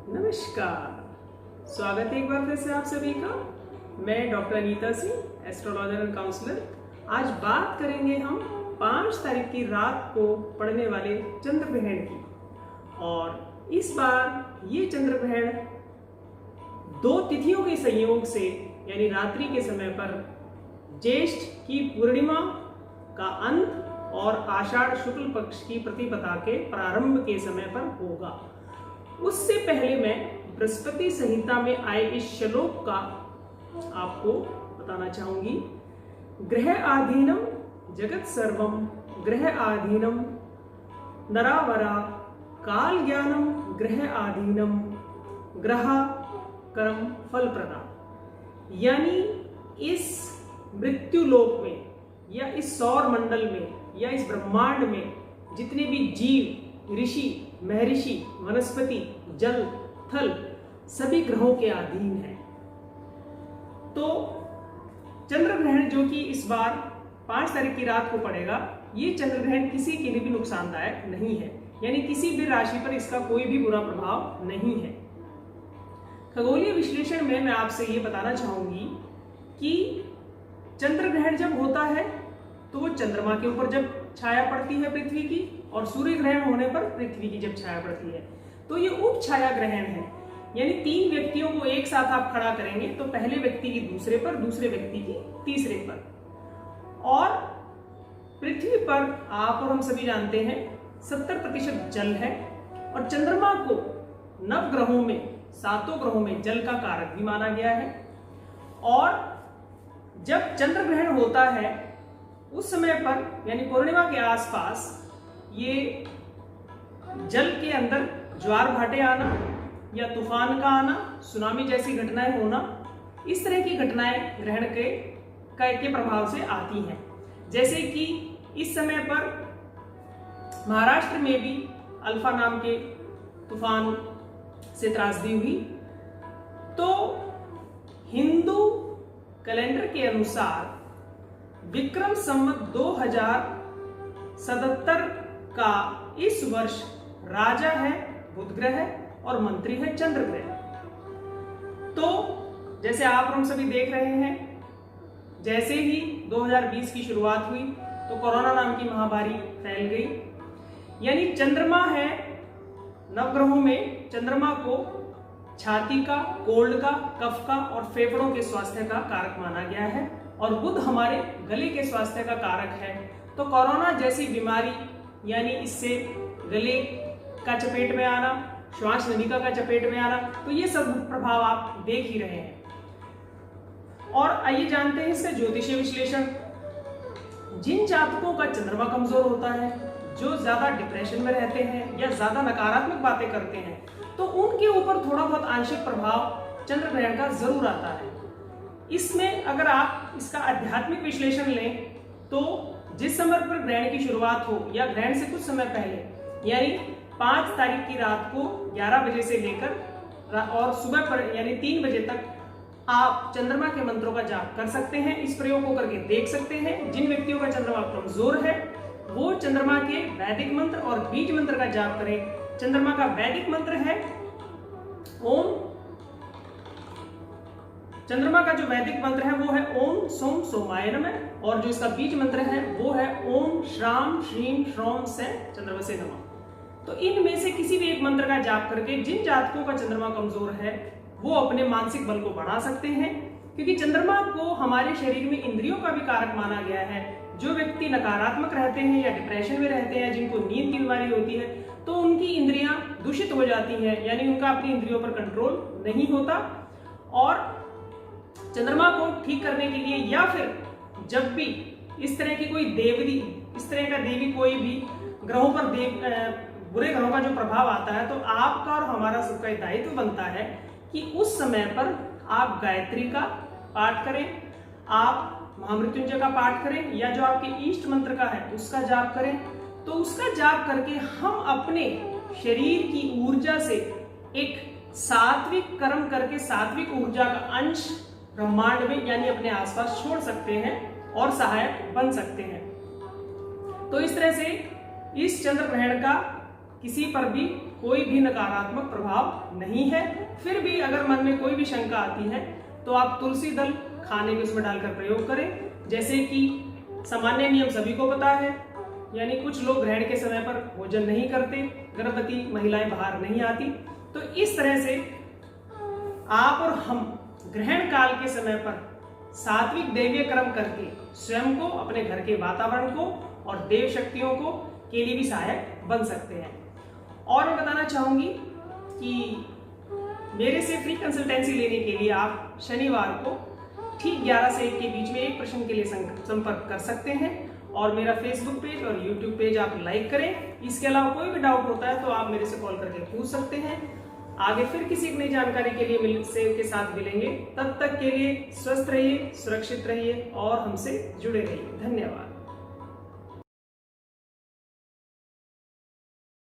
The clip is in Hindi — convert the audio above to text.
नमस्कार, स्वागत है एक बार फिर से आप सभी का। मैं doctor Anita Singh, astrologer and counsellor. आज बात करेंगे हम 5 तारीख की रात को पड़ने वाले चंद्र ग्रहण की। और इस बार ये चंद्र ग्रहण 2 तिथियों के संयोग से यानी रात्रि के समय पर ज्येष्ठ की पूर्णिमा का अंत और आषाढ़ शुक्ल पक्ष की प्रतिपदा के प्रारंभ के समय पर होगा। उससे पहले मैं बृहस्पति संहिता में आए इस श्लोक का आपको बताना चाहूंगी। ग्रह आधीनम जगत सर्वम ग्रह आधीनम नरावरा काल ज्ञानम ग्रह आधीनम ग्रह कर्म फल प्रदा। यानी इस मृत्यु लोक में या इस सौर मंडल में या इस ब्रह्मांड में जितने भी जीव, ऋषि, महर्षि, वनस्पति, जल, थल सभी ग्रहों के अधीन है। तो चंद्र ग्रहण जो कि इस बार 5 तारीख की रात को पड़ेगा, ये चंद्र ग्रहण किसी के लिए भी नुकसानदायक नहीं है, यानी किसी भी राशि पर इसका कोई भी बुरा प्रभाव नहीं है। खगोलीय विश्लेषण में मैं आपसे ये बताना चाहूंगी कि चंद्र ग्रहण जब होता है तो वो चंद्रमा के ऊपर जब छाया पड़ती है पृथ्वी की, और सूर्य ग्रहण होने पर पृथ्वी की जब छाया पड़ती है, तो ये उप छाया ग्रहण है। यानी 3 व्यक्तियों को एक साथ आप खड़ा करेंगे तो पहले व्यक्ति की दूसरे पर, दूसरे व्यक्ति की तीसरे पर। और पृथ्वी पर आप और हम सभी जानते हैं 70% जल है, और चंद्रमा को नवग्रहों में, 7 ग्रहों में जल का कारक भी माना गया है। और जब चंद्र ग्रहण होता है उस समय पर यानी पूर्णिमा के आसपास ये जल के अंदर ज्वार भाटे आना या तूफान का आना, सुनामी जैसी घटनाएं होना, इस तरह की घटनाएं ग्रहण के प्रभाव से आती हैं। जैसे कि इस समय पर महाराष्ट्र में भी अल्फा नाम के तूफान से त्रासदी हुई। तो हिंदू कैलेंडर के अनुसार विक्रम संवत 2077 का इस वर्ष राजा है बुध ग्रह और मंत्री है चंद्र ग्रह। तो जैसे आप हम सभी देख रहे हैं, जैसे ही 2020 की शुरुआत हुई तो कोरोना नाम की महामारी फैल गई। यानी चंद्रमा है नवग्रहों में, चंद्रमा को छाती का, कोल्ड का, कफ का और फेफड़ों के स्वास्थ्य का कारक माना गया है, और बुध हमारे गले के स्वास्थ्य का कारक है। तो कोरोना जैसी बीमारी यानी इससे गले का चपेट में आना, श्वास नलिका का चपेट में आना, तो ये सब प्रभाव आप देख ही रहे हैं। और आइए जानते हैं इसका ज्योतिषीय विश्लेषण। जिन जातकों का चंद्रमा कमजोर होता है, जो ज्यादा डिप्रेशन में रहते हैं या ज्यादा नकारात्मक बातें करते हैं, तो उनके ऊपर थोड़ा बहुत आंशिक प्रभाव चंद्र ग्रहण का जरूर आता है। इसमें अगर आप इसका आध्यात्मिक विश्लेषण लें तो जिस समय पर ग्रहण की शुरुआत हो या ग्रहण से कुछ समय पहले यानी 5 तारीख की रात को 11 बजे से लेकर और सुबह पर यानी 3 बजे तक आप चंद्रमा के मंत्रों का जाप कर सकते हैं। इस प्रयोग को करके देख सकते हैं। जिन व्यक्तियों का चंद्रमा कमजोर है वो चंद्रमा के वैदिक मंत्र और बीज मंत्र का जाप करें। चंद्रमा का वैदिक मंत्र है ओम, चंद्रमा का जो वैदिक मंत्र है वो है ओम सोम सोमाय नमः, और जो इसका बीज मंत्र है वो है ओम श्राम श्रीम श्रोम से चंद्रवसे नमः। तो इनमें से किसी भी एक मंत्र का जाप करके जिन जातकों का चंद्रमा कमजोर है वो अपने मानसिक बल को बढ़ा सकते हैं, क्योंकि चंद्रमा को हमारे शरीर में इंद्रियों का भी कारक माना गया है। जो व्यक्ति नकारात्मक रहते हैं या डिप्रेशन में रहते हैं, जिनको नींद की बीमारी होती है, तो उनकी इंद्रियां दूषित हो जाती हैं, यानी उनका अपनी इंद्रियों पर कंट्रोल नहीं होता। और चंद्रमा को ठीक करने के लिए या फिर जब भी इस तरह की कोई देवी, इस तरह का देवी कोई भी ग्रहों पर बुरे ग्रहों का जो प्रभाव आता है, तो आपका और हमारा सबका दायित्व बनता है कि उस समय पर आप गायत्री का पाठ करें, आप महामृत्युंजय का पाठ करें, या जो आपके इष्ट मंत्र का है उसका जाप करें। तो उसका जाप करके हम अपने शरीर की ऊर्जा से एक सात्विक कर्म करके सात्विक ऊर्जा का अंश ब्रह्मांड में यानी अपने आसपास छोड़ सकते हैं और सहायक बन सकते हैं। तो इस तरह से इस चंद्र ग्रहण का किसी पर भी कोई भी नकारात्मक प्रभाव नहीं है। फिर भी अगर मन में कोई भी शंका आती है तो आप तुलसी दल खाने में उसमें डालकर प्रयोग करें। जैसे कि सामान्य नियम सभी को पता है, यानी कुछ लोग ग्रहण के समय पर भोजन नहीं करते, गर्भवती महिलाएं बाहर नहीं आती। तो इस तरह से आप और हम ग्रहण काल के समय पर सात्विक दैवीय कर्म करके स्वयं को, अपने घर के वातावरण को और देव शक्तियों को के लिए भी सहायक बन सकते हैं। और मैं बताना चाहूंगी कि मेरे से फ्री कंसल्टेंसी लेने के लिए आप शनिवार को ठीक 11 से 1 के बीच में एक प्रश्न के लिए संपर्क कर सकते हैं। और मेरा फेसबुक पेज और यूट्यूब पेज आप लाइक करें। इसके अलावा कोई भी डाउट होता है तो आप मेरे से कॉल करके पूछ सकते हैं। आगे फिर किसी नई जानकारी के लिए के साथ मिलेंगे। तब तक के लिए स्वस्थ रहिए, सुरक्षित रहिए और हमसे जुड़े रहिए। धन्यवाद।